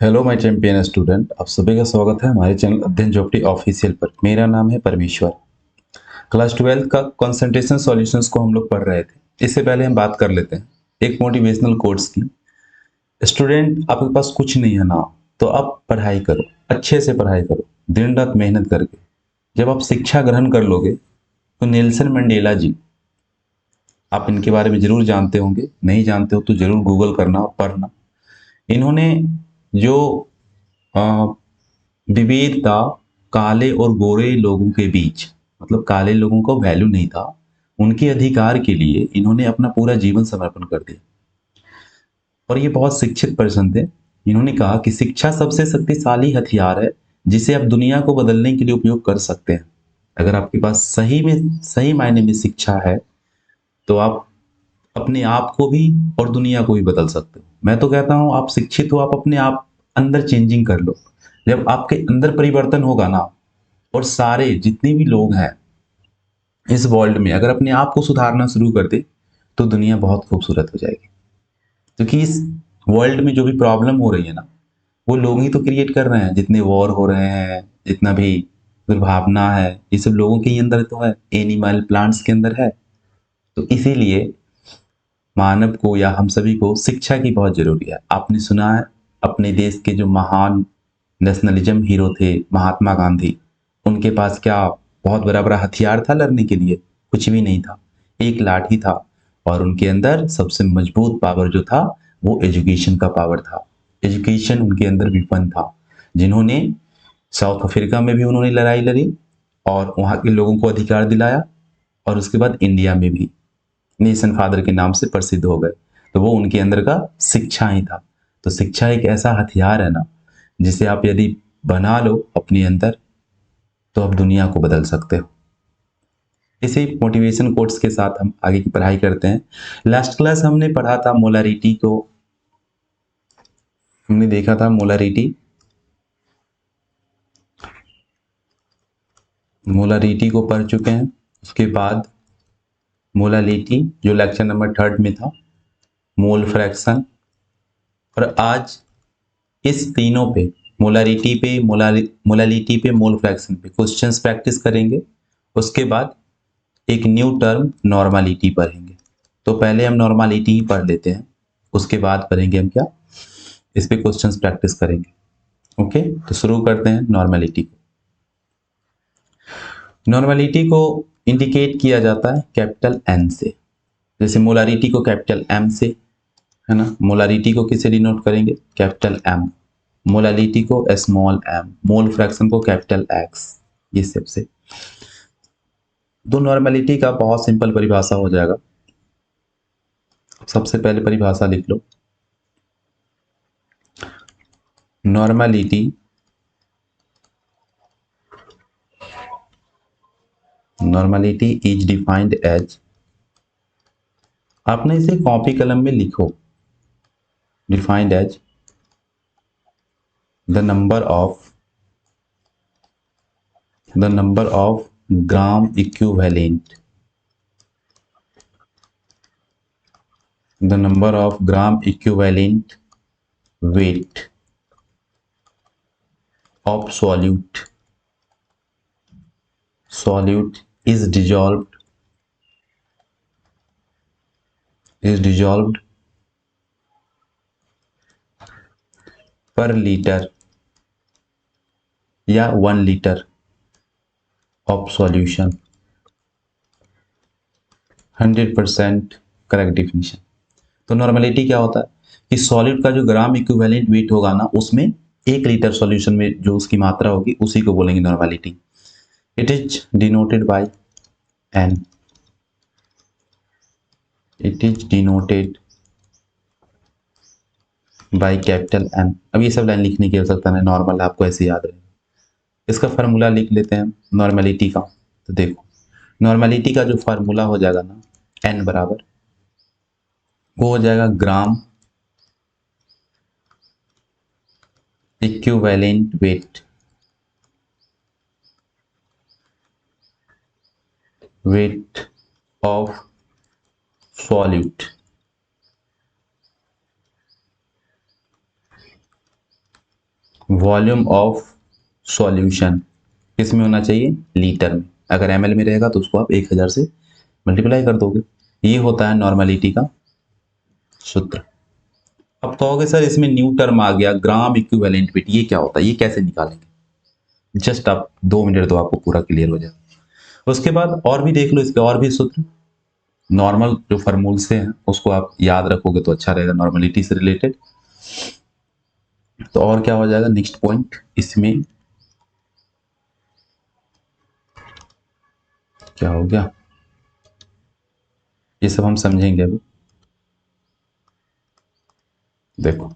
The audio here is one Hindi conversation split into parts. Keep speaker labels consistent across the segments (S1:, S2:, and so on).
S1: हेलो माय चैंपियन स्टूडेंट, आप सभी का स्वागत है हमारे चैनल अध्ययन जोपड़ी ऑफिशियल पर। मेरा नाम है परमेश्वर। क्लास 12 का कंसंट्रेशन सॉल्यूशंस को हम लोग पढ़ रहे थे। इससे पहले हम बात कर लेते हैं एक मोटिवेशनल कोट्स की। स्टूडेंट, आपके पास कुछ नहीं है ना, तो आप पढ़ाई करो, अच्छे से पढ़ाई करो, दिन रात मेहनत करके। जब आप शिक्षा ग्रहण कर लोगे तो नेल्सन मंडेला जी, आप इनके बारे में जरूर जानते होंगे, नहीं जानते हो तो जरूर गूगल करना और पढ़ना। इन्होंने जो विभेद था काले और गोरे लोगों के बीच, मतलब काले लोगों को वैल्यू नहीं था, उनके अधिकार के लिए इन्होंने अपना पूरा जीवन समर्पण कर दिया। और ये बहुत शिक्षित पर्सन थे। इन्होंने कहा कि शिक्षा सबसे शक्तिशाली हथियार है जिसे आप दुनिया को बदलने के लिए उपयोग कर सकते हैं। अगर आपके पास सही मायने में शिक्षा है तो आप अपने आप को भी और दुनिया को भी बदल सकते हो। मैं तो कहता हूं, आप शिक्षित हो, आप अपने आप अंदर चेंजिंग कर लो। जब आपके अंदर परिवर्तन होगा ना, और सारे जितने भी लोग हैं इस वर्ल्ड में अगर अपने आप को सुधारना शुरू कर दे तो दुनिया बहुत खूबसूरत हो जाएगी। क्योंकि इस वर्ल्ड में जो भी प्रॉब्लम हो रही है ना, वो लोग ही तो क्रिएट कर रहे हैं। जितने वॉर हो रहे हैं, जितना भी दुर्भावना है, ये सब लोगों के ही अंदर तो है, एनिमल प्लांट्स के अंदर है। तो इसीलिए मानव को या हम सभी को शिक्षा की बहुत जरूरी है। आपने सुना है अपने देश के जो महान नेशनलिज्म हीरो थे महात्मा गांधी, उनके पास क्या बहुत बड़ा बड़ा हथियार था लड़ने के लिए? कुछ भी नहीं था, एक लाठी था। और उनके अंदर सबसे मजबूत पावर जो था वो एजुकेशन का पावर था। एजुकेशन उनके अंदर विपन था, जिन्होंने साउथ अफ्रीका में भी उन्होंने लड़ाई लड़ी और वहाँ के लोगों को अधिकार दिलाया। और उसके बाद इंडिया में भी नेशन फादर के नाम से प्रसिद्ध हो गए। तो वो उनके अंदर का शिक्षा ही था। तो शिक्षा एक ऐसा हथियार है ना, जिसे आप यदि बना लो अपने अंदर तो आप दुनिया को बदल सकते हो। इसी मोटिवेशन कोट्स के साथ हम आगे की पढ़ाई करते हैं। लास्ट क्लास हमने पढ़ा था मोलारिटी को, हमने देखा था मोलारिटी को पढ़ चुके हैं। उसके बाद मोलालिटी जो लेक्चर नंबर 3 में था, मोल फ्रैक्शन। और आज इस तीनों पे, मोलारिटी पे, मोलालिटी पे, मोल फ्रैक्शन पे क्वेश्चंस प्रैक्टिस करेंगे। उसके बाद एक न्यू टर्म नॉर्मलिटी पढ़ेंगे। तो पहले हम नॉर्मलिटी ही पढ़ लेते हैं, उसके बाद पढ़ेंगे हम क्या, इस पे क्वेश्चंस प्रैक्टिस करेंगे। ओके, तो शुरू करते हैं नॉर्मलिटी को। नॉर्मलिटी को इंडिकेट किया जाता है कैपिटल एन से। जैसे मोलारिटी को कैपिटल एम से, है ना। मोलारिटी को किसे डिनोट करेंगे? Capital M. मोलालिटी को स्मॉल एम। मोल फ्रैक्शन को कैपिटल एक्स। ये सबसे दो नॉर्मलिटी का बहुत सिंपल परिभाषा हो जाएगा। सबसे पहले परिभाषा लिख लो। नॉर्मलिटी इज डिफाइंड एज, आपने इसे कॉपी कलम में लिखो, defined as the number of gram equivalent, weight of solute is dissolved per liter या 1 litre of solution. 100% correct definition. तो नॉर्मलिटी क्या होता है कि सॉलिड का जो ग्राम इक्विवेलेंट वेट होगा ना, उसमें 1 लीटर सॉल्यूशन में जो उसकी मात्रा होगी उसी को बोलेंगे normality. It is denoted by N, it is denoted by capital N. अब ये सब लाइन लिखने की आवश्यकता नहीं, नॉर्मल आपको ऐसे याद रहेगा। इसका फार्मूला लिख लेते हैं नॉर्मलिटी का। तो देखो, नॉर्मलिटी का जो फार्मूला हो जाएगा ना, एन बराबर वो हो जाएगा ग्राम equivalent weight of solute volume of solution किस में होना चाहिए, लीटर में। अगर एमएल में रहेगा तो उसको आप 1000 से मल्टीप्लाई कर दोगे। ये होता है नॉर्मलिटी का सूत्र। अब कहोगे सर इसमें न्यू टर्म आ गया, ग्राम इक्विवेलेंट वेट, ये क्या होता है, ये कैसे निकालेंगे। जस्ट आप 2 मिनट दो, आपको पूरा क्लियर हो जाएगा। उसके बाद और भी देख लो, इसके और भी सूत्र नॉर्मल जो फॉर्मूल से हैं उसको आप याद रखोगे तो अच्छा रहेगा, नॉर्मलिटी से रिलेटेड। तो और क्या हो जाएगा नेक्स्ट पॉइंट इसमें, क्या हो गया, ये सब हम समझेंगे अभी। देखो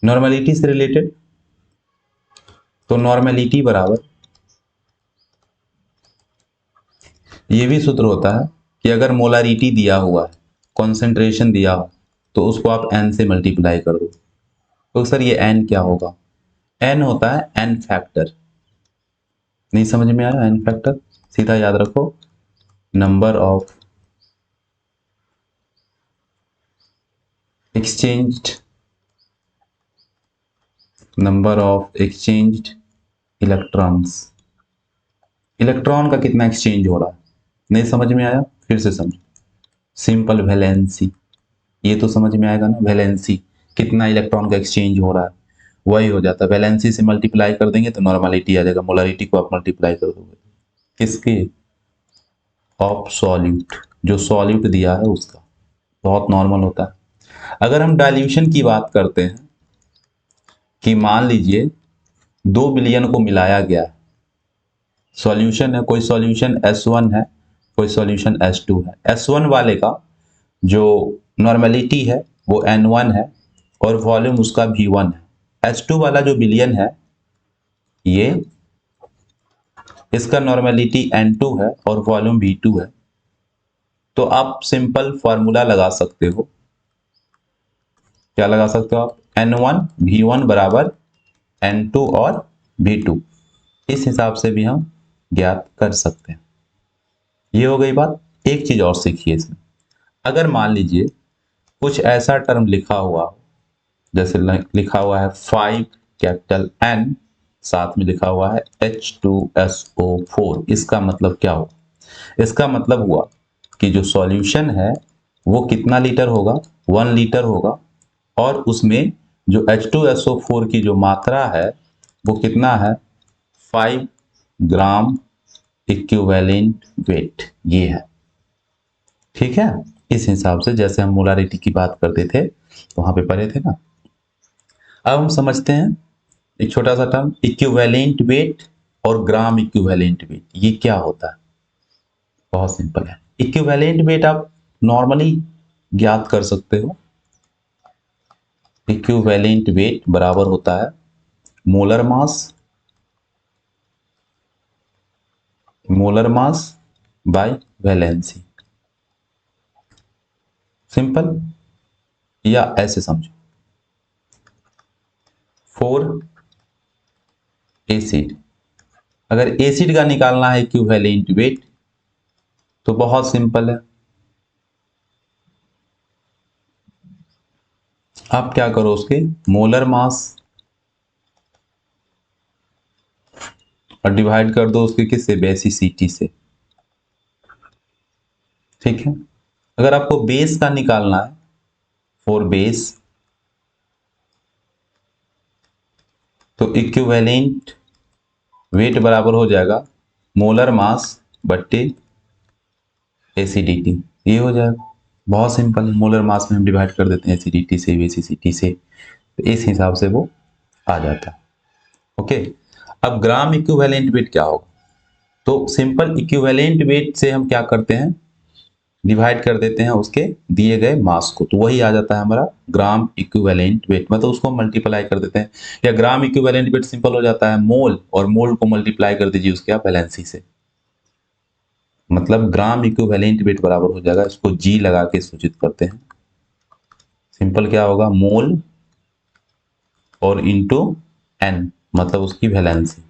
S1: नॉर्मलिटी से रिलेटेड, तो नॉर्मलिटी बराबर, ये भी सूत्र होता है कि अगर मोलारिटी दिया हुआ है, कॉन्सेंट्रेशन दिया हो, तो उसको आप एन से मल्टीप्लाई कर दो। तो सर ये एन क्या होगा, एन होता है एन फैक्टर। नहीं समझ में आया एन फैक्टर, सीधा याद रखो number of exchanged, number of exchanged electrons, electron का कितना एक्सचेंज हो रहा है। नहीं समझ में आया, फिर से समझो, सिंपल वैलेंसी, ये तो समझ में आएगा ना, वैलेंसी कितना इलेक्ट्रॉन का एक्सचेंज हो रहा है, वही हो जाता है। वैलेंसी से मल्टीप्लाई कर देंगे तो नॉर्मलिटी आ जाएगा, मोलरिटी को आप मल्टीप्लाई कर दोगे किसके, ऑफ सॉल्यूट, जो सॉल्यूट दिया है उसका, बहुत नॉर्मल होता है। अगर हम डाइल्यूशन की बात करते हैं कि मान लीजिए 2 बिलियन को मिलाया गया है, सॉल्यूशन है, कोई सॉल्यूशन S1 है, कोई सॉल्यूशन S2 है। S1 वाले का जो नॉर्मलिटी है वो N1 है और वॉल्यूम उसका V1 है। S2 वाला जो बिलियन है ये, इसका नॉर्मलिटी N2 है और वॉल्यूम V2 है। तो आप सिंपल फॉर्मूला लगा सकते हो, क्या लगा सकते हो आप, N1 V1 बराबर N2 और V2, इस हिसाब से भी हम ज्ञात कर सकते हैं। ये हो गई बात। एक चीज और सीखिए इसमें, अगर मान लीजिए कुछ ऐसा टर्म लिखा हुआ हो, जैसे लिखा हुआ है 5 कैपिटल N, साथ में लिखा हुआ है H2SO4, इसका मतलब क्या हुआ, इसका मतलब हुआ कि जो सॉल्यूशन है वो कितना लीटर होगा, 1 लीटर होगा, और उसमें जो H2SO4 की जो मात्रा है वो कितना है, 5 ग्राम इक्विवेलेंट वेट, ये है। ठीक है, इस हिसाब से जैसे हम मोलारिटी की बात करते थे तो वहां पे पढ़े थे ना। अब हम समझते हैं एक छोटा सा टर्म, इक्विवेलेंट वेट और ग्राम इक्विवेलेंट वेट, ये क्या होता है। बहुत सिंपल है, इक्विवेलेंट वेट आप नॉर्मली ज्ञात कर सकते हो। इक्विवेलेंट वेट बराबर होता है molar mass, molar mass by valency. Simple, या ऐसे समझो, फॉर एसिड, अगर एसिड का निकालना है इक्विवेलेंट वेट तो बहुत सिंपल है, आप क्या करो उसके मोलर मास और डिवाइड कर दो उसके किससे, बेसिसिटी से। ठीक है, अगर आपको बेस का निकालना है, फॉर बेस, तो इक्विवेलेंट वेट बराबर हो जाएगा मोलर मास बट्टे एसिडिटी, ये हो जाएगा। बहुत सिंपल है, मोलर मास में हम डिवाइड कर देते हैं एसिडिटी से, बेसिसिटी से, तो इस हिसाब से वो आ जाता है। ओके, अब ग्राम इक्विवेलेंट वेट क्या होगा, तो सिंपल इक्विवेलेंट वेट से हम क्या करते हैं, डिवाइड कर देते हैं उसके दिए गए मास को, तो वही आ जाता है हमारा ग्राम इक्विवेलेंट वेट, मतलब उसको मल्टीप्लाई कर देते हैं। या ग्राम इक्विवेलेंट वेट सिंपल हो जाता है मोल, और मोल को मल्टीप्लाई कर दीजिए उसके आप वैलेंसी से, मतलब ग्राम इक्विवेलेंट वेट बराबर हो जाएगा, इसको जी लगा के सूचित करते हैं। सिंपल क्या होगा, मोल और इंटू एन, मतलब उसकी वैलेंसी,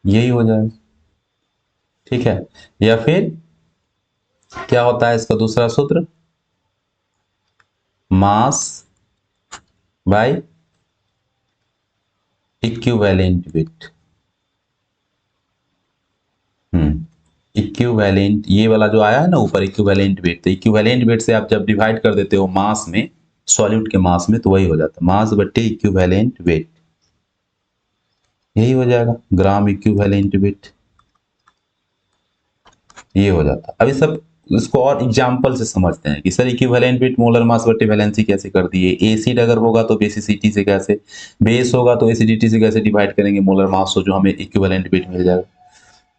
S1: यही हो जाएगा। ठीक है, या फिर क्या होता है इसका दूसरा सूत्र, mass by equivalent weight. Equivalent, ये वाला जो आया है ना ऊपर इक्विवेलेंट वेट, तो इक्विवेलेंट वेट से आप जब डिवाइड कर देते हो मास में, सॉल्यूट के मास में, तो वही हो जाता है मास बट्टे इक्विवेलेंट वेट, यही हो जाएगा ग्राम इक्विवेलेंट वेट, ये हो जाता है। अभी सब इसको और एग्जांपल से समझते हैं कि sir equivalent weight molar mass बट्टे वैलेंसी कैसे कर दिए, एसिड अगर होगा तो बेसिसिटी से कैसे, बेस होगा तो एसिडिटी से कैसे डिवाइड करेंगे मोलर मास, तो जो हमें इक्विवेलेंट वेट मिल जाएगा।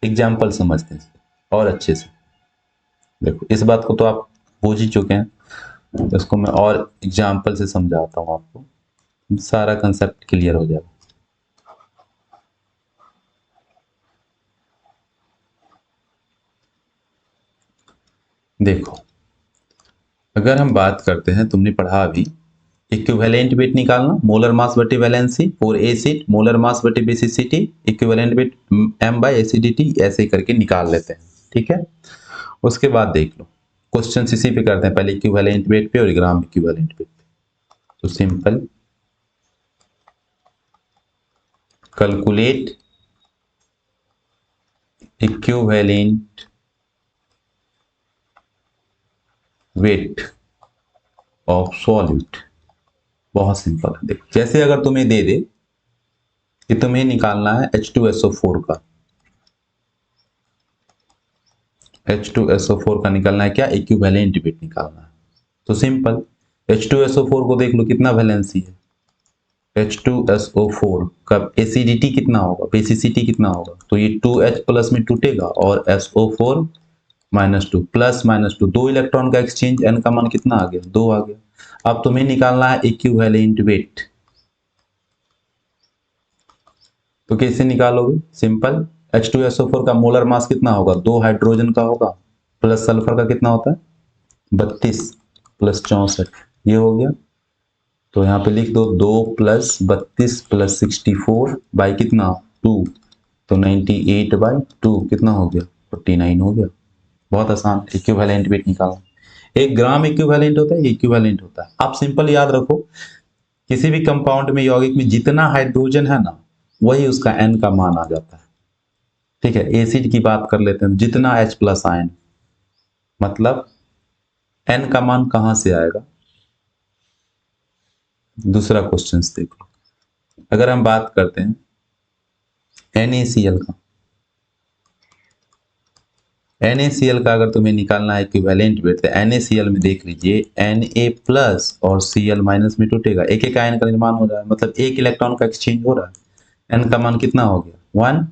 S1: एग्जाम्पल समझते हैं और अच्छे से। देखो इस बात को तो आप पूछ ही चुके हैं, तो इसको मैं और एग्जाम्पल से समझाता हूँ आपको, सारा कंसेप्ट क्लियर हो जाएगा। देखो अगर हम बात करते हैं, तुमने पढ़ा अभी इक्विवेलेंट वेट निकालना, मोलर मास बटे valency for acid, molar mass बटे basicity, equivalent weight m by acidity, ऐसे करके निकाल लेते हैं। ठीक है, उसके बाद देख लो क्वेश्चन इसी पे करते हैं, पहले इक्विवेलेंट वेट पे और ग्राम इक्विवेलेंट वेट पे। तो simple calculate equivalent weight of solute. बहुत सिंपल है। देखो जैसे अगर तुम्हें दे दे कि तुम्हें निकालना है H2SO4 का, H2SO4 का निकालना है क्या, इक्विवेलेंट वेट निकालना है। तो सिंपल H2SO4 को देख लो कितना वैलेंसी है, H2SO4 का एसिडिटी कितना होगा, बेसिसिटी कितना होगा, तो ये 2H प्लस में टूटेगा और SO4 -2 प्लस -2, 2 इलेक्ट्रॉन का एक्सचेंज, n का मान कितना आ गया, 2 आ गया। अब तुम्हें निकालना है इक्विवेलेंट वेट, तो कैसे निकालोगे, सिंपल H2SO4 का मोलर मास कितना होगा, 2 हाइड्रोजन का होगा, प्लस सल्फर का कितना होता है 32 प्लस 64, ये हो गया। तो यहाँ पे लिख दो 2 प्लस 32 प्लस 64 बाई कितना 2, तो 98 बाई 2 कितना हो गया 49 हो गया। बहुत आसान, इक्विवेलेंट वेट निकालना। एक ग्राम इक्विवेलेंट होता है, इक्विवेलेंट होता है। आप सिंपल याद रखो, किसी भी कंपाउंड में यौगिक में जितना हाइड्रोजन है ना, वही उसका एन का मान आ जाता है। ठीक है, एसिड की बात कर लेते हैं, जितना H प्लस आयन, मतलब एन का मान कहां से आएगा। दूसरा क्वेश्चन देखो, अगर हम बात करते हैं NaCl का, NaCl का अगर तुम्हें निकालना है इक्विवेलेंट वेट, तो NaCl में देख लीजिए Na प्लस और Cl माइनस में टूटेगा, एक एक आयन का निर्माण हो रहा है, मतलब एक इलेक्ट्रॉन का एक्सचेंज हो रहा है। n का मान कितना हो गया 1,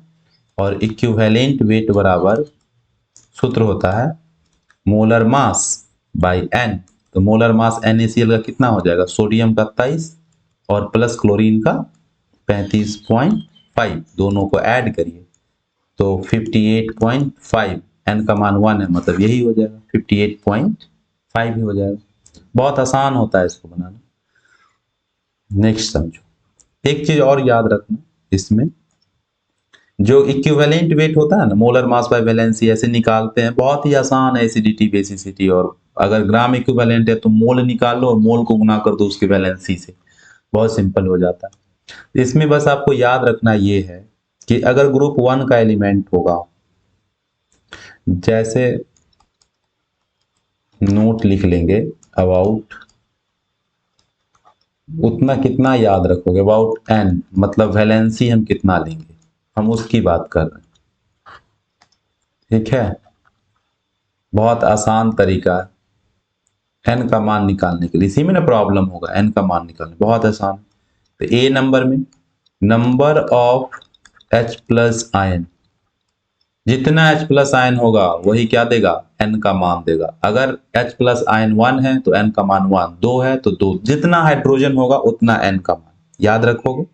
S1: और इक्विवेलेंट वेट बराबर सूत्र होता है मोलर मास बाई n। तो मोलर मास NaCl का कितना हो जाएगा, सोडियम का 23 और प्लस क्लोरीन का 35.5, दोनों को ऐड करिए तो 58.5, n का मान 1 है, मतलब यही हो जाएगा 58.5 ही हो जाएगा। बहुत आसान होता है इसको बनाना। नेक्स्ट समझो, एक चीज और याद रखना, इसमें जो इक्विवेलेंट वेट होता है ना, मोलर मास बाय वैलेंसी ऐसे निकालते हैं, बहुत ही आसान है, एसिडिटी बेसिसिटी। और अगर ग्राम इक्विवेलेंट है तो मोल निकाल लो और मोल को गुना कर दो उसकी वैलेंसी से, बहुत सिंपल हो जाता है। इसमें बस आपको याद रखना ये है कि अगर ग्रुप 1 का एलिमेंट होगा, जैसे नोट लिख लेंगे अबाउट, उतना कितना याद रखोगे, अबाउट n, मतलब वैलेंसी हम कितना लेंगे, हम उसकी बात कर रहे हैं। ठीक है, बहुत आसान तरीका है n का मान निकालने के लिए, इसी में ना प्रॉब्लम होगा, n का मान निकालने बहुत आसान। तो ए नंबर में number of H plus ion, जितना H प्लस आयन होगा वही क्या देगा, n का मान देगा। अगर H प्लस आयन 1 है तो n का मान 1, 2 है तो 2, जितना हाइड्रोजन होगा उतना n का मान याद रखोगे।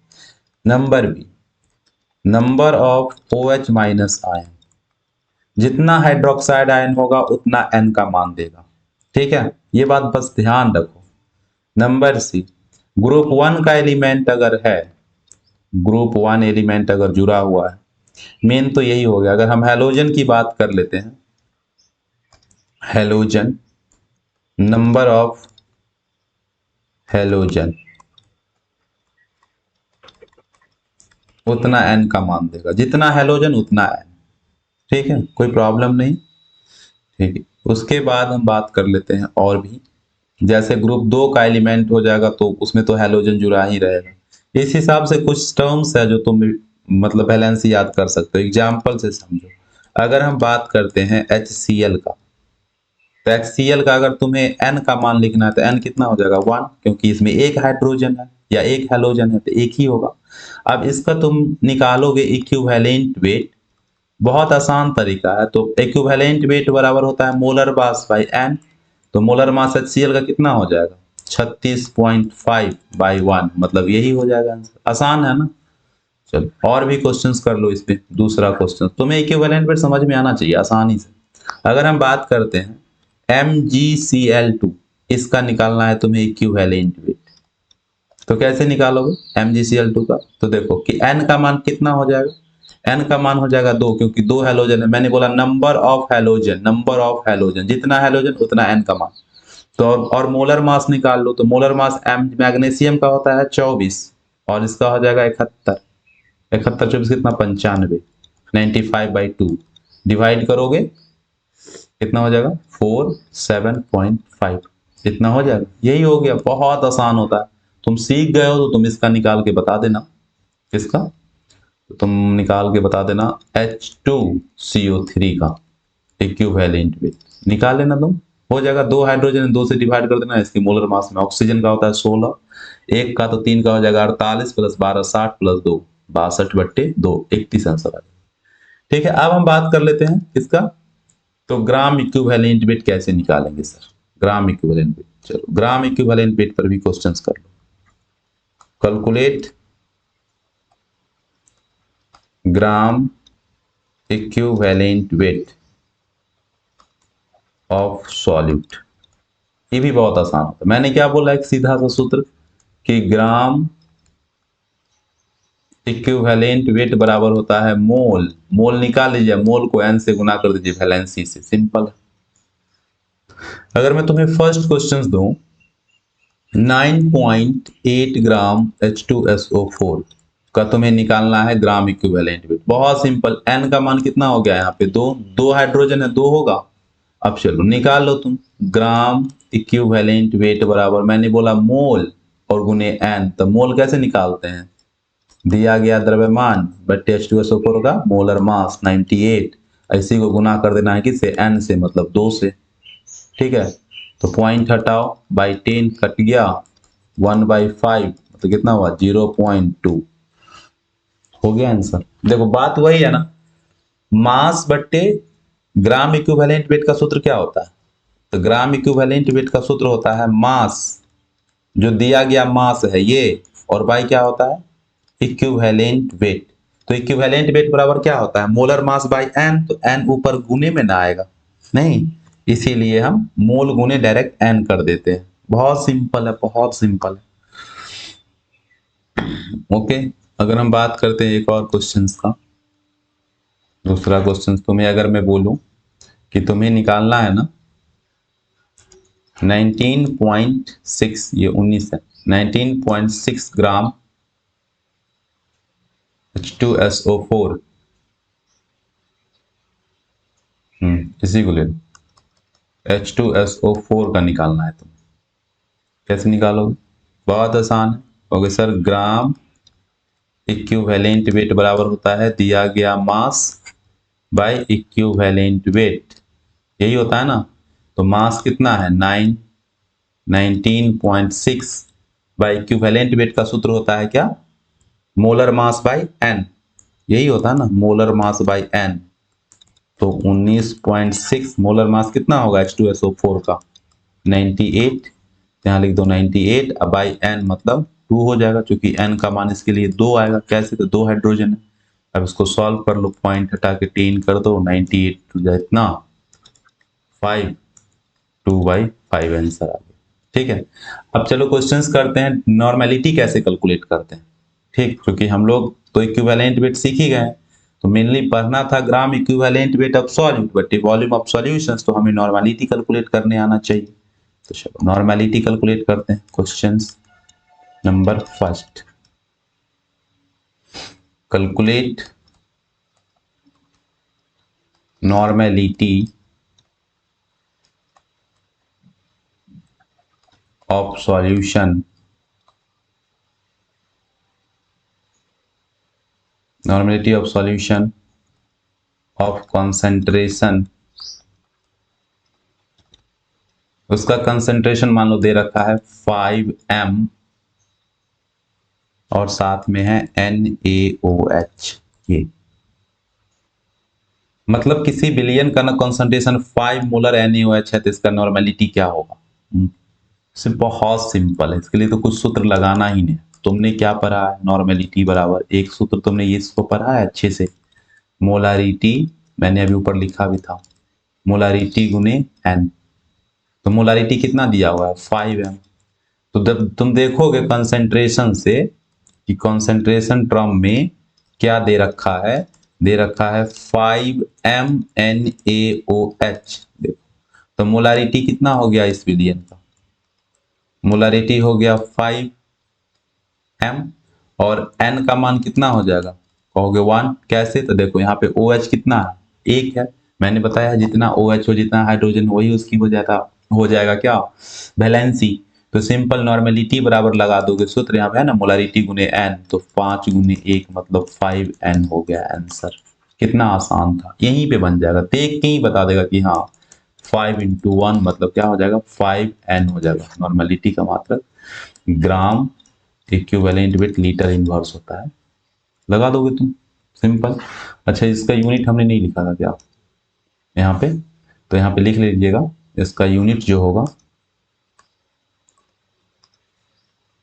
S1: Number be number of OH minus ion, जितना हाइड्रोक्साइड आयन होगा उतना n का मान देगा। ठीक है, ये बात बस ध्यान रखो। नंबर सी ग्रुप 1 का एलिमेंट अगर है, ग्रुप 1 एलिमेंट अगर जुड़ा हुआ है, मेन तो यही हो गया। अगर हम हैलोजन की बात कर लेते हैं, हैलोजन, नंबर ऑफ हैलोजन, उतना n का मान देगा, जितना हैलोजन उतना n। ठीक है, कोई प्रॉब्लम नहीं। ठीक है, उसके बाद हम बात कर लेते हैं और भी। जैसे ग्रुप 2 का एलिमेंट हो जाएगा तो उसमें तो हैलोजन जुड़ा ही रहेगा। इस हिसाब से कुछ टर्म्स है जो तुम मतलब बैलेंस याद कर सकते हो, एग्जाम्पल से समझो। अगर हम बात करते हैं HCl का, तो HCl का अगर तुम्हें n का मान लिखना है तो n कितना हो जाएगा 1, क्योंकि इसमें एक हाइड्रोजन है या एक हैलोजन है तो एक ही होगा। अब इसका तुम निकालोगे इक्विवेलेंट वेट, बहुत आसान तरीका है। तो इक्विवेलेंट वेट बराबर होता है मोलर मास बाई n। तो मोलर मास HCl का कितना हो जाएगा 36.5 बाई 1, मतलब यही हो जाएगा आंसर। आसान है ना। चलो और भी क्वेश्चंस कर लो इस पे। दूसरा क्वेश्चन तुम्हें इक्विवेलेंट वेट समझ में आना चाहिए आसानी से। अगर हम बात करते हैं MgCl2, इसका निकालना है तुम्हें इक्विवेलेंट वेट। तो कैसे निकालोगे MgCl2 का? तो देखो कि n का मान कितना हो जाएगा, n का मान हो जाएगा 2, क्योंकि 2 हैलोजन है। मैंने बोला number of halogen, number of halogen, जितना हैलोजन उतना n का मान। तो और मोलर मास निकाल लो, तो मोलर मास मैग्नीशियम का होता है 24 और इसका हो जाएगा 71। 71 24 कितना 95, 95/2 डिवाइड करोगे कितना हो जाएगा 47.5, इतना हो जाएगा। यही हो गया, बहुत आसान होता है। तुम सीख गए हो तो तुम इसका निकाल के बता देना। किसका? तो तुम निकाल के बता देना H2CO3 का इक्विवेलेंट वेट निकाल लेना तुम। हो जाएगा, 2 हाइड्रोजन 2 से डिवाइड कर देना। इसकी मोलर मास में ऑक्सीजन का होता है 16, एक का तो 3 का हो जाएगा 48 प्लस 12 60 प्लस 2 62/2, 31 आंसर आ जाएगा। ठीक है, अब हम बात कर लेते हैं किसका, तो ग्राम इक्विवेलेंट वेट कैसे निकालेंगे सर। ग्राम इक्विवेलेंट वेट, चलो ग्राम इक्विवेलेंट वेट पर भी क्वेश्चंस कर लो। Calculate gram equivalent weight of solute. ये भी बहुत आसान होता है। मैंने क्या बोला, एक सीधा सा सूत्र कि ग्राम इक्विवेलेंट वेट बराबर होता है मोल। मोल निकाल लीजिए, मोल को n से गुना कर दीजिए वैलेंसी से, सिंपल है। अगर मैं तुम्हें फर्स्ट क्वेश्चन दूं 9.8 ग्राम H2SO4 का तुम्हें निकालना है ग्राम इक्विवेलेंट वेट। बहुत सिंपल, n का मान कितना हो गया यहाँ पे 2, 2 हाइड्रोजन है 2 होगा। अब चलो निकाल लो तुम। ग्राम इक्विवेलेंट वेट बराबर, मैंने बोला मोल और गुने n। तो मोल कैसे निकालते हैं, दिया गया द्रव्यमान बट्टे H2SO4 का मोलर मास 98, इसी को गुना कर देना है किससे, n से, मतलब 2 से। ठीक है, तो पॉइंट हटाओ, बाई 10 कट गया, 1/5 तो कितना हुआ 0.2, हो गया आंसर। देखो बात वही है ना, मास बट्टे ग्राम इक्विवेलेंट वेट का सूत्र क्या होता है, तो ग्राम इक्विवेलेंट वेट का सूत्र होता है मास, जो दिया गया मास है ये, और बाई क्या होता है इक्विवेलेंट वेट। तो इक्विवेलेंट वेट बराबर क्या होता है मोलर मास बाई n, तो n ऊपर गुने में ना आएगा नहीं, इसीलिए हम मोल गुने डायरेक्ट n कर देते हैं। बहुत सिंपल है, बहुत सिंपल है। ओके, अगर हम बात करते हैं एक और क्वेश्चंस का। दूसरा क्वेश्चन तुम्हें अगर मैं बोलूं कि तुम्हें निकालना है ना 19.6, ये 19 है, 19.6 ग्राम H2SO4, इसी को ले लो, H2SO4 का निकालना है तुम। कैसे निकालोगे, बहुत आसान है। ओके सर, ग्राम इक्विवेलेंट वेट बराबर होता है दिया गया मास बाय इक्विवेलेंट वेट, यही होता है ना। तो मास कितना है 19.6 बाय इक्विवेलेंट वेट का सूत्र होता है क्या, मोलर मास बाय n, यही होता है ना मोलर मास बाय n। तो 19.6 मोलर मास कितना होगा H2SO4 का 98, यहाँ लिख दो 98, अब बाई n मतलब 2 हो जाएगा, क्योंकि n का मान इसके लिए 2 आएगा। कैसे, तो 2 हाइड्रोजन है। अब इसको सॉल्व कर लो, पॉइंट हटा के 10 कर दो, 98 टू जाए इतना 5, 2/5 आंसर आ गया। ठीक है, अब चलो क्वेश्चंस करते हैं नॉर्मेलिटी कैसे कैलकुलेट करते हैं। ठीक, क्योंकि हम लोग तो इक्विवेलेंट वेट सीख ही गए, तो मेनली पढ़ना था ग्राम equivalent weight of solute but volume of solutions, तो हमें नॉर्मेलिटी कैलकुलेट करने आना चाहिए। तो चलो नॉर्मेलिटी कैलकुलेट करते हैं। Questions number first, calculate normality of solution, normality of solution of concentration, उसका कंसंट्रेशन मान लो दे रखा है 5m और साथ में है NaOH। ये मतलब किसी विलियन का कंसंट्रेशन 5 मोलर NaOH है तो इसका नॉर्मेलिटी क्या होगा? बहुत सिंपल है, इसके लिए तो कुछ सूत्र लगाना ही नहीं। तुमने क्या पढ़ा है? नॉर्मेलिटी बराबर एक सूत्र तुमने ये इसको पढ़ा है अच्छे से, मोलारिटी, मैंने अभी ऊपर लिखा भी था, मोलारिटी गुने एन। तो मोलारिटी कितना दिया हुआ है? 5m। तो जब तुम देखोगे कंसंट्रेशन से कि कंसंट्रेशन टर्म में क्या दे रखा है, दे रखा है 5m NaOH। देखो तो मोलारिटी कितना हो गया इस विलियन का? मोलारिटी हो गया 5m और n का मान कितना हो जाएगा? कहोगे 1। कैसे? तो देखो यहाँ पे OH कितना है? 1 है। मैंने बताया जितना OH हो, जितना हाइड्रोजन वही उसकी हो जाएगा क्या? वैलेंसी। तो सिंपल नॉर्मेलिटी बराबर लगा दोगे, सूत्र यहाँ पे है ना, मोलारिटी गुने n, तो 5 गुने 1 मतलब 5n हो गया आंसर। कितना आसान था, यहीं पे बन जाएगा, देख के ही बता देगा कि हाँ 5 × 1 मतलब क्या हो जाएगा? 5n हो जाएगा। नॉर्मेलिटी का मात्रक gram equivalent with litre inverse होता है, लगा दोगे तुम, सिंपल। अच्छा इसका यूनिट हमने नहीं लिखा था क्या यहाँ पे? तो यहाँ पे लिख लीजिएगा, इसका यूनिट जो होगा,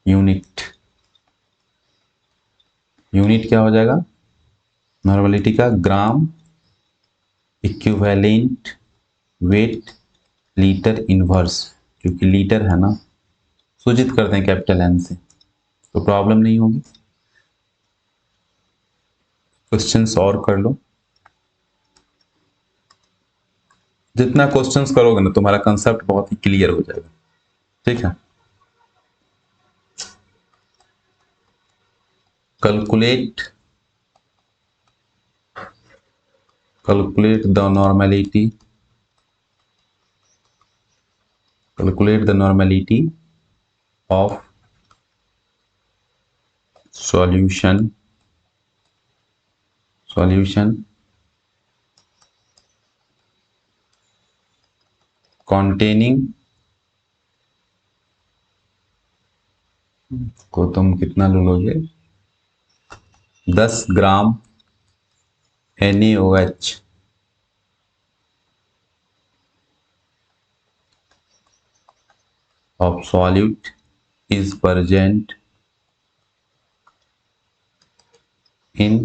S1: यूनिट क्या हो जाएगा नॉर्मेलिटी का? ग्राम इक्विवेलेंट वेट लीटर इनवर्स, क्योंकि लीटर है ना, सूचित करते हैं कैपिटल एन से, तो प्रॉब्लम नहीं होगी। क्वेश्चंस और कर लो, जितना क्वेश्चंस करोगे ना तुम्हारा कंसेप्ट बहुत ही क्लियर हो जाएगा, ठीक है। Calculate the normality, calculate the normality of solution containing, को तुम कितना लोगे? 10 ग्राम NaOH of solute is present in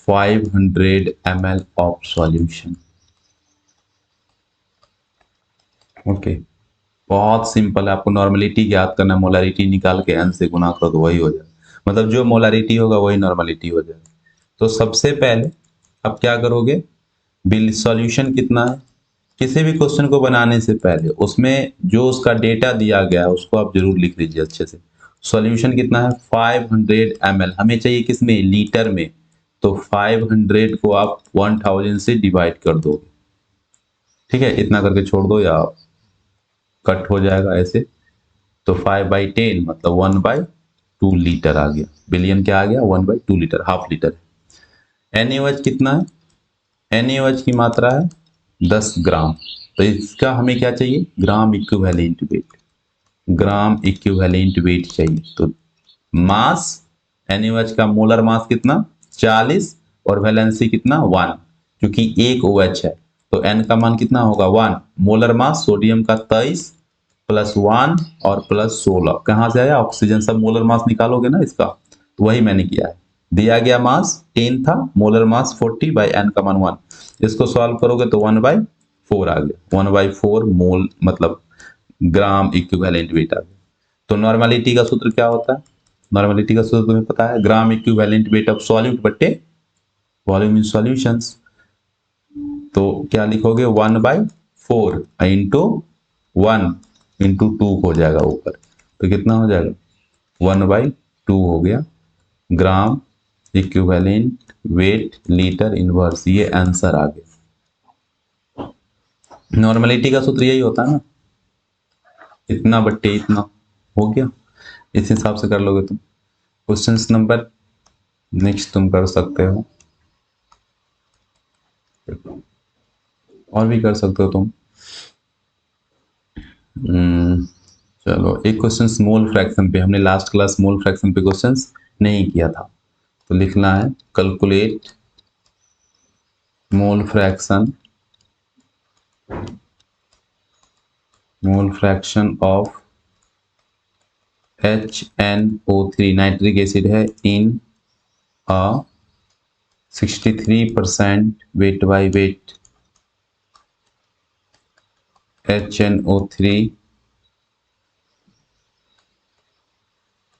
S1: 500 ml of solution। Okay बहुत सिंपल है, आपको नॉर्मेलिटी ज्ञात करना है, मोलारिटी निकाल के n से गुना करो तो वही हो जाएगा, मतलब जो मोलारिटी होगा वही नॉर्मेलिटी हो जाएगा। तो सबसे पहले अब क्या करोगे, बिल सॉल्यूशन कितना है, किसी भी क्वेश्चन को बनाने से पहले उसमें जो उसका डेटा दिया गया है उसको आप जरूर लिख लीजिए अच्छे से। सॉल्यूशन कितना है? 500 ml, हमें चाहिए किसमें? लीटर में। तो 500 को आप 1000 से डिवाइड कर दो, ठीक है, इतना करके छोड़ दो या कट हो जाएगा ऐसे। तो 5/10 मतलब 1/2 लीटर आ गया, बिलियन क्या आ गया? 1/2 लीटर, हाफ लीटर। NaOH कितना है? NaOH की मात्रा है 10 ग्राम, तो इसका हमें क्या चाहिए? ग्राम इक्विवेलेंट वेट, ग्राम इक्विवेलेंट वेट चाहिए। तो मास, NaOH का मोलर मास कितना? 40 और वैलेंसी कितना? 1, क्योंकि एक OH है तो N का मान कितना होगा? 1। मोलर मास सोडियम का 23 प्लस 1 और प्लस 16, कहाँ से आया? ऑक्सीजन। सब मोलर मास निकालोगे ना इसका, तो वही मैंने किया है। दिया गया मास 10 था, मोलर मास 40/N का मान 1, इसको सॉल्व करोगे तो 1/4 आ गया, 1/4 मोल मतलब ग्राम इक्विवेलेंट वेट आ गया। तो नॉर्मेलिटी का सूत्र क्या होता है? नॉर्मेलिटी का सूत्र तुम्हें पता है, ग्राम इक्विवेलेंट वेट ऑफ सॉल्यूट बट्टे वॉल्यूम इन सॉल्यूशंस। तो क्या लिखोगे? 1/4 इंटू 1 इंटू 2 हो जाएगा ऊपर, तो कितना हो जाएगा? 1/2 हो गया। ग्राम, इक्विवेलेंट, वेट, लीटर, इनवर्स, ये आंसर आ गया। नॉर्मेलिटी का सूत्र यही होता है ना, इतना बट्टे इतना, हो गया। इस हिसाब से कर लोगे तुम। क्वेश्चन नंबर नेक्स्ट तुम कर सकते हो, और भी कर सकते हो तुम। चलो एक क्वेश्चन स्मॉल फ्रैक्शन पे, हमने लास्ट क्लास स्मॉल फ्रैक्शन पे क्वेश्चंस नहीं किया था, तो लिखना है calculate mole fraction of HNO3 nitric acid है इन अ 63% weight by weight HNO3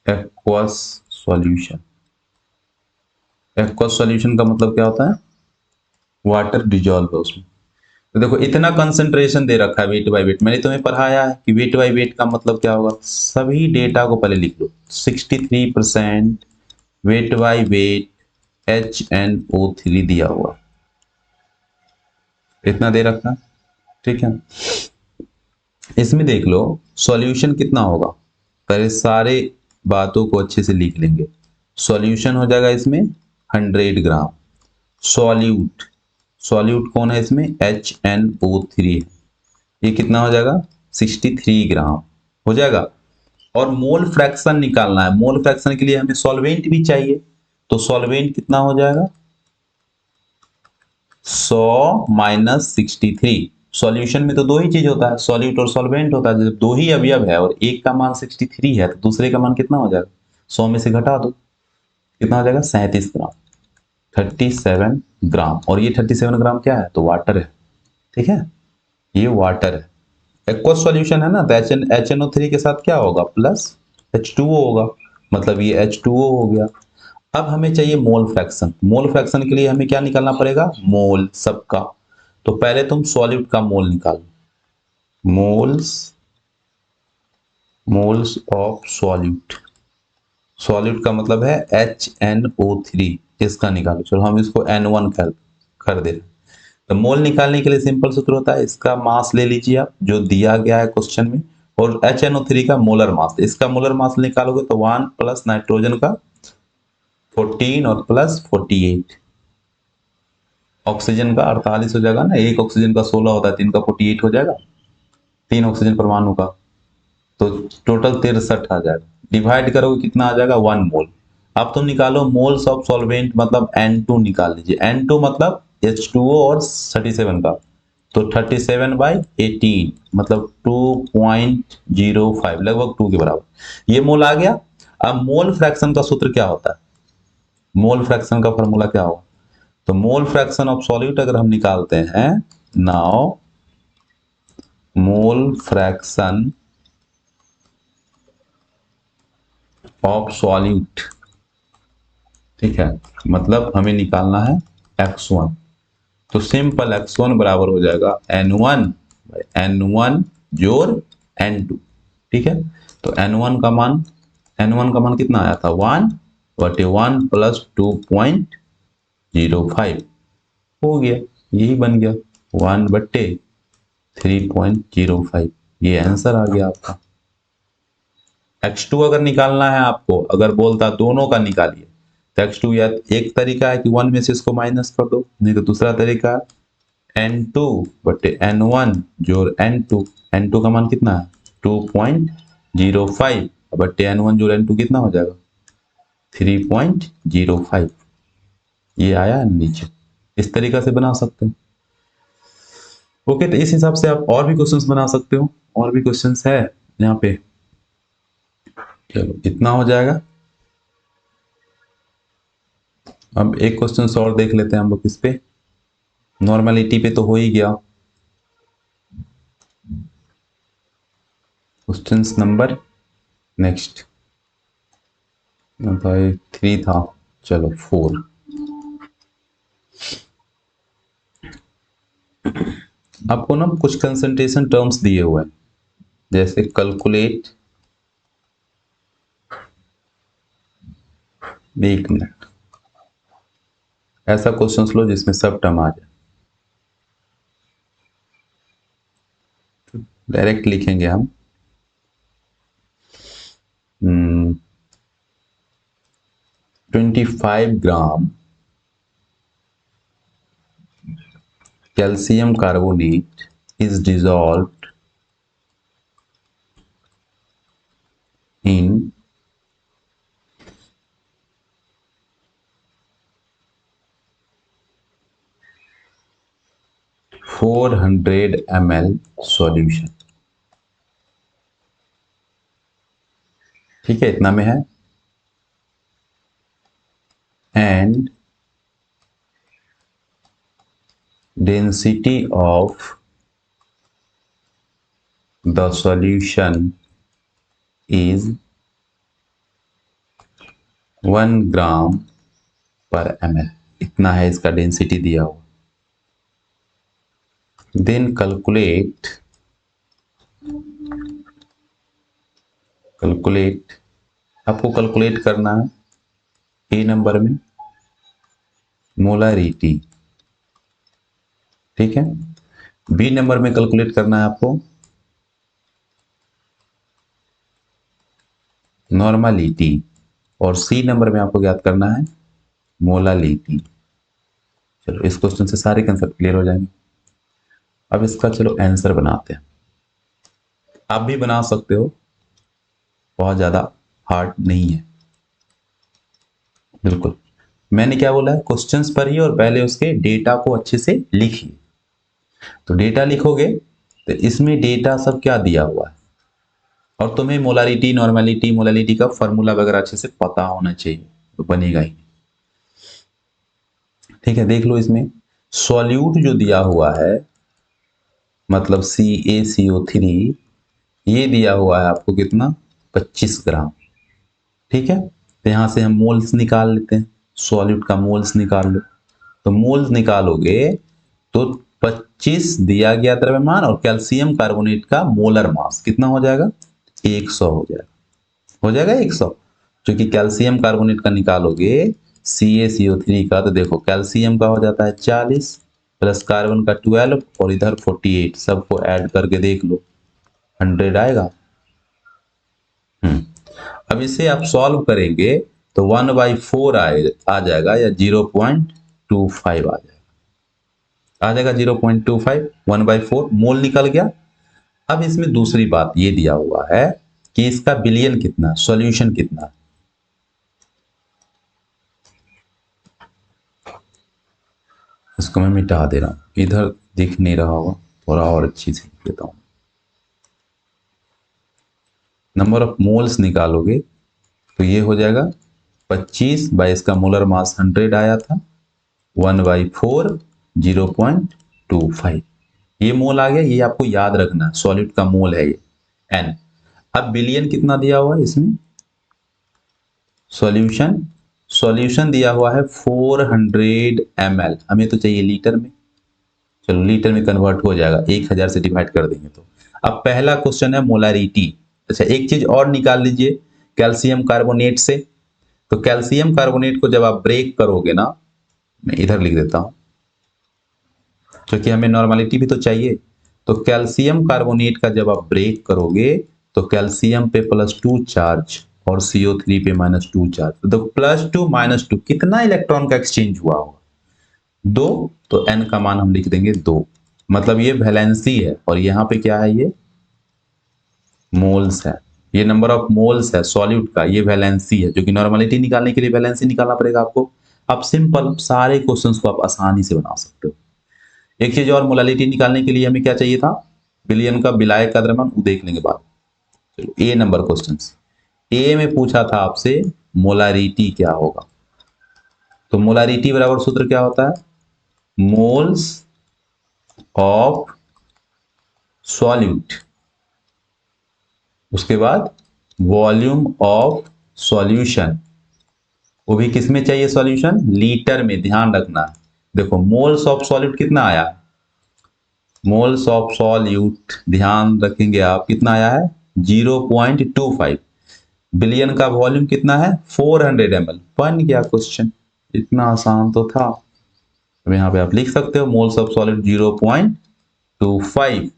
S1: aqueous solution. Aqueous solution का मतलब क्या होता है, वाटर डिजॉल्व है उसमें। तो देखो इतना कंसंट्रेशन दे रखा है वेट बाय वेट, मैंने तुम्हें पढ़ाया है कि वेट बाय वेट का मतलब क्या होगा, सभी डेटा को पहले लिख लो। 63% वेट बाय वेट HNO3 दिया हुआ, इतना दे रखा है, ठीक है। इसमें देख लो सॉल्यूशन कितना होगा, पहले सारे बातों को अच्छे से लिख लेंगे। सॉल्यूशन हो जाएगा इसमें 100 ग्राम। सॉल्यूट, सॉल्यूट कौन है इसमें, HNO3 है, ये कितना हो जाएगा 63 ग्राम हो जाएगा। और मोल फ्रैक्शन निकालना है, मोल फ्रैक्शन के लिए हमें सॉल्वेंट भी चाहिए, तो सॉल्वेंट कितना हो जाएगा 100 माइनस 63। सॉल्यूशन में तो दो ही चीज होता है, सॉल्यूट और सॉल्वेंट होता है। जब दो ही अवयव है और एक का मान 63 है तो दूसरे का मान कितना हो जाएगा, 100 में से घटा दो, कितना हो जाएगा 37 ग्राम, 37 ग्राम। और ये 37 ग्राम क्या है, तो वाटर है, ठीक है, ये वाटर है। एक्वस सॉल्यूशन है ना, तो HNO3 के साथ क्या होगा, प्लस H2O होगा, मतलब ये H2O हो गया। अब हमें चाहिए मोल फ्रैक्शन, मोल फ्रैक्शन के लिए हमें क्या निकालना पड़ेगा, मोल सबका। तो पहले तुम सॉल्यूट का मोल निकालो, moles, moles of solute, solute का मतलब है HNO3, इसका निकालो। चलो हम इसको N1 कर दे रहे हैं। तो मोल निकालने के लिए सिंपल सूत्र होता है, इसका मास ले लीजिए आप जो दिया गया है क्वेश्चन में, और HNO3 का मोलर मास, इसका मोलर मास निकालोगे तो 1 प्लस नाइट्रोजन का 14 और प्लस 48, ऑक्सीजन का 48 हो जाएगा ना, एक ऑक्सीजन का 16 होता है, 3 का 48 हो जाएगा, 3 ऑक्सीजन परमाणु का, तो टोटल 63 आ जाएगा। डिवाइड करोगे कितना आ जाएगा 1 मोल। अब तुम निकालो मोल्स ऑफ सॉल्वेंट, मतलब N2 निकाल लीजिए, N2 मतलब H2O और 37 का, तो 37/18 मतलब 2.05, लगभग 2 के बराबर ये मोल आ गया। अब मोल फ्रैक्शन का सूत्र क्या होता है, मोल फ्रैक्शन का फॉर्मूला क्या होगा, तो मोल फ्रैक्शन ऑफ सॉल्यूट अगर हम निकालते हैं, now mole fraction of solute, ठीक है, मतलब हमें निकालना है x1, तो सिंपल x1 बराबर हो जाएगा N1 जोड़ N2, ठीक है। तो N1 का मान कितना आया था 1/1 प्लस 2.05 हो गया, यही बन गया 1/3.05, ये आंसर आ गया आपका। x2 अगर निकालना है आपको, अगर बोलता दोनों का निकालिए, तो x2 या एक तरीका है कि 1 में से इसको माइनस कर दो, नहीं तो दूसरा तरीका है N2/N1 जोड़ N2, N2 का मान कितना है 2.05/N1 जोड़ N2 कितना हो जाएगा 3.05, ये आया नीचे। इस तरीका से बना सकते हो। ओके, तो इस हिसाब से आप और भी क्वेश्चंस बना सकते हो, और भी क्वेश्चंस है यहाँ पे। चलो इतना हो जाएगा। अब एक क्वेश्चन और देख लेते हैं हम लोग इस पे, नॉर्मलिटी पे तो हो ही गया। क्वेश्चन नंबर नेक्स्ट भाई 3 था, चलो 4। आपको ना कुछ कंसंट्रेशन टर्म्स दिए हुए हैं, जैसे कैलकुलेट एक मिनट, ऐसा क्वेश्चन लो जिसमें सब टर्म आ जाए। डायरेक्ट लिखेंगे हम 25 ग्राम calcium carbonate is dissolved in 400 ml solution. ठीक है, इतना में है। And density of the solution is 1 ग्राम पर ml। इतना है इसका डेंसिटी दिया हुआ। देन कैलकुलेट आपको कैलकुलेट करना है ए नंबर में मोलारिटी। ठीक है, बी नंबर में कैलकुलेट करना है आपको नॉर्मलिटी, और सी नंबर में आपको ज्ञात करना है मोलालिटी। चलो, इस क्वेश्चन से सारे कंसेप्ट क्लियर हो जाएंगे। अब इसका चलो आंसर बनाते हैं। आप भी बना सकते हो, बहुत ज्यादा हार्ड नहीं है। बिल्कुल, मैंने क्या बोला है, क्वेश्चंस पढ़िए और पहले उसके डेटा को अच्छे से लिखिए। तो डेटा लिखोगे तो इसमें डेटा सब क्या दिया हुआ है, और तुम्हें मोलारिटी, नॉर्मलिटी, मोलालिटी का फॉर्मूला वगैरह अच्छे से पता होना चाहिए, तो बनेगा ही। ठीक है, देख लो इसमें सॉल्यूट जो दिया हुआ है, मतलब CaCO3, ये दिया हुआ है आपको कितना, 25 ग्राम। ठीक है, तो यहां से हम मोल्स निकाल लेते हैं, सॉल्यूट का मोल्स निकाल लो। तो मोल्स निकालोगे तो 25 दिया गया द्रव्यमान और कैल्शियम कार्बोनेट का मोलर मास कितना हो जाएगा, 100 हो जाएगा। 100, क्योंकि कैल्शियम कार्बोनेट का निकालोगे CaCO3 का, तो देखो कैल्शियम का हो जाता है 40 प्लस कार्बन का 12 और इधर 48, सबको ऐड करके देख लो 100 आएगा। अब इसे आप सॉल्व करेंगे तो 1/4 आ जाएगा, या 0.25 आ जाएगा 0.25, 1/4 मोल निकल गया। अब इसमें दूसरी बात ये दिया हुआ है कि इसका बिलियन कितना, सॉल्यूशन कितना। इसको मैं मिटा दे रहा हूं, इधर दिख नहीं रहा होगा, थोड़ा और अच्छी से लिख देता हूं। नंबर ऑफ मोल्स निकालोगे तो ये हो जाएगा 25 बाई इसका मोलर मास 100 आया था, 1/4 0.25, ये मोल आ गया। ये आपको याद रखना, सॉलिड का मोल है ये n। अब बिलियन कितना दिया हुआ है इसमें, सॉल्यूशन दिया हुआ है 400 ml, हमें तो चाहिए लीटर में। चलो लीटर में कन्वर्ट हो जाएगा, 1000 से डिवाइड कर देंगे तो। अब पहला क्वेश्चन है मोलारिटी। अच्छा, एक चीज और निकाल लीजिए कैल्शियम कार्बोनेट से। तो कैल्शियम कार्बोनेट को जब आप ब्रेक करोगे ना, मैं इधर लिख देता हूं क्योंकि हमें नॉर्मलिटी भी तो चाहिए। तो कैल्शियम कार्बोनेट का जब आप ब्रेक करोगे तो कैल्शियम पे +2 चार्ज और CO3 पे -2 चार्ज, तो +2 -2 कितना इलेक्ट्रॉन का एक्सचेंज हुआ होगा, 2। तो n का मान हम लिख देंगे 2, मतलब ये वैलेंसी है, और यहाँ पे क्या है, ये मोल्स है। ये नंबर ऑफ मोल्स है सॉल्यूट का, ये वैलेंसी है, जो कि नॉर्मलिटी निकालने के लिए वैलेंसी निकालना पड़ेगा आपको। अब सिंपल सारे क्वेश्चंस को आप आसानी से बना सकते हो। एक चीज और, मोलालिटी निकालने के लिए हमें क्या चाहिए था, बिलियन का विलायक का द्रव्यमान, वो देख लेंगे बाद। चलो, ए नंबर क्वेश्चन, ए में पूछा था आपसे मोलारिटी क्या होगा। तो मोलारिटी बराबर सूत्र क्या होता है, मोल्स ऑफ सॉल्यूट, उसके बाद वॉल्यूम ऑफ सॉल्यूशन, वो भी किसमें चाहिए सॉल्यूशन, लीटर में, ध्यान रखना। देखो मोल्स ऑफ सॉल्यूट कितना आया, मोल्स ऑफ सॉल्यूट ध्यान रखेंगे आप, कितना आया है 0.25। बिलियन का वॉल्यूम कितना है 400 ml। बन गया क्वेश्चन, इतना आसान तो था। अब यहाँ पे आप लिख सकते हो moles of solid 0.25,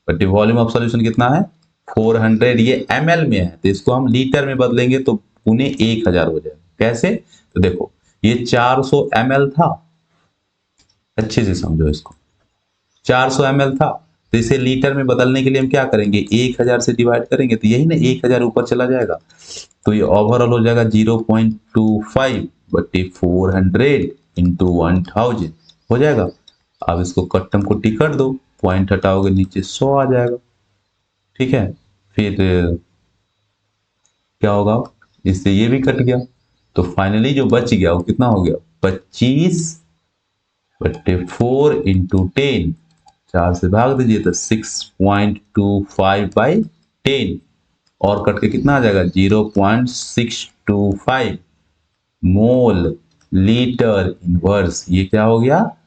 S1: but volume of solution कितना है 400। ये ml में है तो इसको हम लीटर में बदलेंगे तो पुणे 1000 हो जाएगा। कैसे? तो देखो ये 400 ml था, अच्छे से समझो इसको, 400 ml था तो इसे लीटर में बदलने के लिए हम क्या करेंगे 1000 से डिवाइड करेंगे तो यही ना 1000 ऊपर चला जाएगा तो ये ओवरऑल हो जाएगा 0.25 बटे 400 इंटू 1000 हो जाएगा। अब इसको कट्टम कुट्टी कर दो, पॉइंट हटाओगे नीचे 100 आ जाएगा। ठीक है, फिर क्या होगा, इससे ये भी कट गया तो फाइनली जो बच गया वो कितना हो गया 25 बट्टे 4 इंटू 10, 4 से भाग दीजिए तो 6.25/10 और कट के कितना आ जाएगा 0.625 मोल लीटर इनवर्स। ये क्या हो गया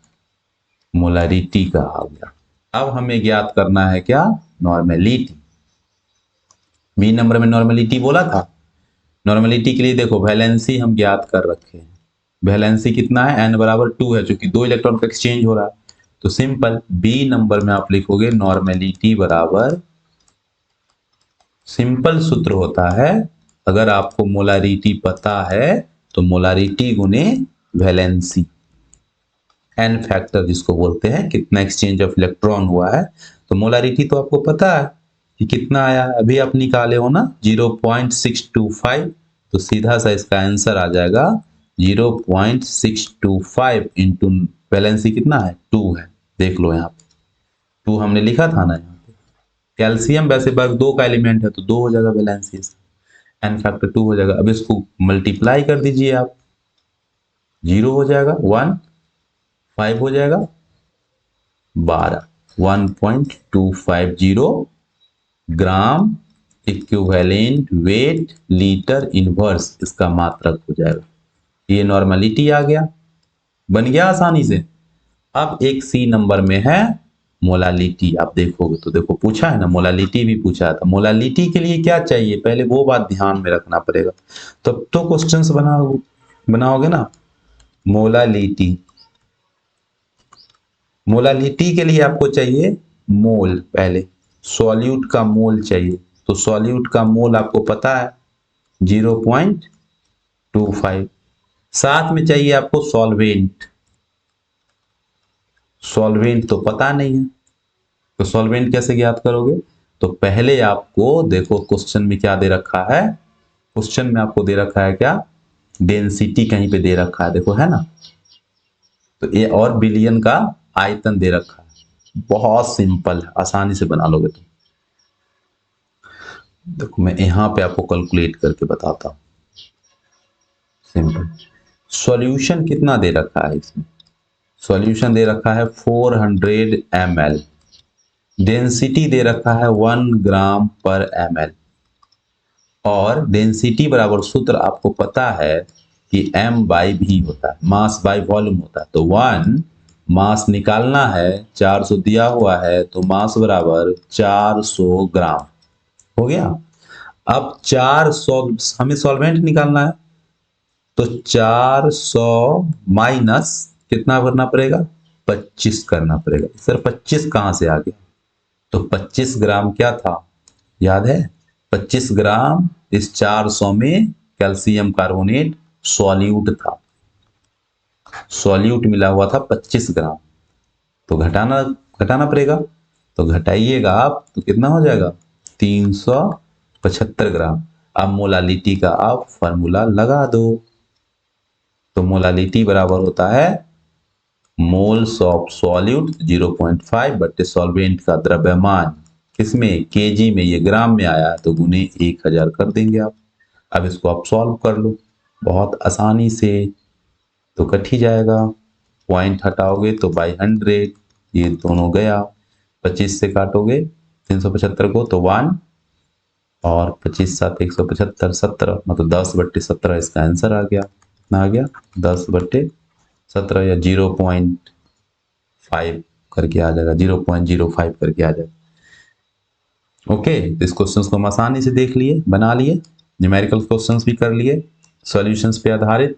S1: मोलारिटी का आ गया। अब हमें ज्ञात करना है क्या नॉर्मेलिटी। बी नंबर में नॉर्मेलिटी बोला था। नॉर्मेलिटी के लिए देखो वैलेंसी हम ज्ञात कर रखे हैं, वैलेंसी कितना है n बराबर 2 है क्योंकि 2 इलेक्ट्रॉन का एक्सचेंज हो रहा है तो सिंपल बी नंबर में आप लिखोगे नॉर्मेलिटी बराबर, सिंपल सूत्र होता है अगर आपको मोलारिटी पता है तो मोलारिटी गुने वैलेंसी, एन फैक्टर जिसको बोलते हैं कितना एक्सचेंज ऑफ इलेक्ट्रॉन हुआ है। तो मोलारिटी तो आपको पता है कि कितना आया, अभी आप निकाले हो ना 0.625 तो सीधा सा इसका आंसर आ जाएगा 0.625 इंटू वैलेंसी कितना है 2 है। देख लो यहाँ पे 2 हमने लिखा था ना यहाँ पे। कैल्शियम वैसे बस 2 का एलिमेंट है तो 2 हो जाएगा वैलेंसी, एन फैक्टर 2 हो जाएगा। अब इसको मल्टीप्लाई कर दीजिए आप, 0 हो जाएगा 1, 5 हो जाएगा 12, 1.250 ग्राम इक्विवेलेंट वेट लीटर इनवर्स इसका मात्रक हो जाएगा। ये नॉर्मेलिटी आ गया, बन गया आसानी से। अब एक सी नंबर में है मोलालिटी। आप देखोगे तो देखो पूछा है ना मोलालिटी भी पूछा था। मोलालिटी के लिए क्या चाहिए पहले वो बात ध्यान में रखना पड़ेगा तब तो क्वेश्चंस बनाओगे ना। मोलालिटी, मोलालिटी के लिए आपको चाहिए मोल, पहले सॉल्यूट का मोल चाहिए तो सॉल्यूट का मोल आपको पता है 0.25। साथ में चाहिए आपको सॉल्वेंट, सॉल्वेंट तो पता नहीं है तो सॉल्वेंट कैसे ज्ञात करोगे। तो पहले आपको देखो क्वेश्चन में क्या दे रखा है, क्वेश्चन में आपको दे रखा है क्या डेंसिटी कहीं पे दे रखा है देखो है ना, तो ये और बिलियन का आयतन दे रखा है। बहुत सिंपल है, आसानी से बना लोगे तुम। देखो मैं यहाँ पे आपको कैलकुलेट करके बताता हूँ सिंपल। सॉल्यूशन कितना दे रखा है इसमें, सॉल्यूशन दे रखा है 400 ml, डेंसिटी दे रखा है 1 ग्राम पर ml और डेंसिटी बराबर सूत्र आपको पता है कि m/v होता है, मास बाय वॉल्यूम होता है। तो 1 मास निकालना है, 400 दिया हुआ है तो मास बराबर 400 ग्राम हो गया। अब 400 हमें सॉल्वेंट निकालना है तो 400 माइनस कितना करना पड़ेगा 25 करना पड़ेगा। सर 25 कहां से आ गया, तो 25 ग्राम क्या था याद है, 25 ग्राम इस 400 में कैल्शियम कार्बोनेट सॉल्यूट था, सॉल्यूट मिला हुआ था 25 ग्राम तो घटाना घटाना पड़ेगा तो घटाइएगा आप तो कितना हो जाएगा 375 ग्राम। अब मोलालिटी का आप फॉर्मूला लगा दो तो मोलालिटी बराबर होता है मोल्स ऑफ सॉल्यूट 0.5 बट्टे सॉल्वेंट का द्रव्यमान किसमें केजी में, ये ग्राम में आया तो गुने 1000 कर देंगे आप। अब इसको आप सॉल्व कर लो बहुत आसानी से तो कट ही जाएगा, पॉइंट हटाओगे तो बाई 100 ये दोनों गया, 25 से काटोगे 375 को तो 1 और 25 7 175 17 मतलब 10/17 इसका आंसर आ गया। कितना आ गया 10/17 या 0.5 करके आ जाएगा, 0.05 करके आ जाएगा। ओके तो इस क्वेश्चन को हम आसानी से देख लिए बना लिए। न्यूमेरिकल क्वेश्चंस भी कर लिए सॉल्यूशंस पे आधारित।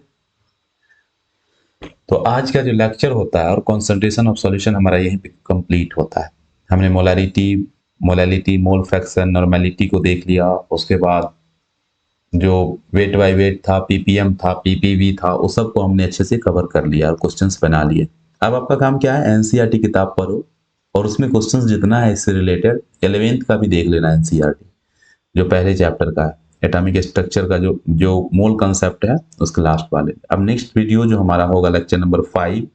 S1: तो आज का जो लेक्चर होता है और कंसंट्रेशन ऑफ सॉल्यूशन हमारा यहीं पे कंप्लीट होता है। हमने मोलैलिटी, मोल फ्रैक्शन, नॉर्मेलिटी को देख लिया। उसके बाद जो वेट बाय वेट था, पीपीएम था, पीपीवी था, उस सब को हमने अच्छे से कवर कर लिया और क्वेश्चंस बना लिए। अब आपका काम क्या है, एनसीईआरटी किताब पढ़ो और उसमें क्वेश्चंस जितना है इससे रिलेटेड 11th का भी देख लेना एनसीईआरटी, जो पहले चैप्टर का है, एटॉमिक स्ट्रक्चर का जो जो मूल कंसेप्ट है उसके लास्ट वाले। अब नेक्स्ट वीडियो जो हमारा होगा लेक्चर नंबर 5,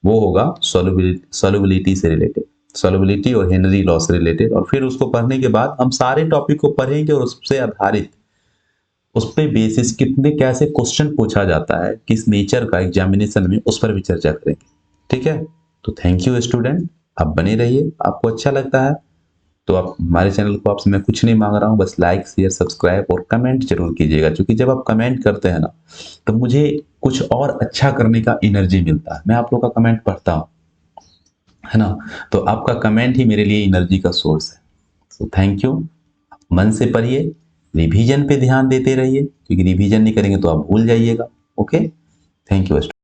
S1: वो होगा सॉल्युबिलिटी से रिलेटेड, सॉल्युबिलिटी और हेनरी लॉ से रिलेटेड। और फिर उसको पढ़ने के बाद हम सारे टॉपिक को पढ़ेंगे और उससे आधारित उस पे बेसिस कितने कैसे क्वेश्चन पूछा जाता है, किस नेचर का एग्जामिनेशन में, उस पर भी चर्चा करेंगे। ठीक है, तो थैंक यू स्टूडेंट, आप बने रहिए। आपको अच्छा लगता है तो आप हमारे चैनल को, आपसे मैं कुछ नहीं मांग रहा हूँ, बस लाइक शेयर सब्सक्राइब और कमेंट जरूर कीजिएगा, क्योंकि जब आप कमेंट करते हैं ना तो मुझे कुछ और अच्छा करने का एनर्जी मिलता है। मैं आप लोग का कमेंट पढ़ता हूँ, है ना, तो आपका कमेंट ही मेरे लिए एनर्जी का सोर्स है। तो थैंक यू, मन से पढ़िए, रिवीजन पे ध्यान देते रहिए, क्योंकि रिवीजन नहीं करेंगे तो आप भूल जाइएगा। Okay, thank you.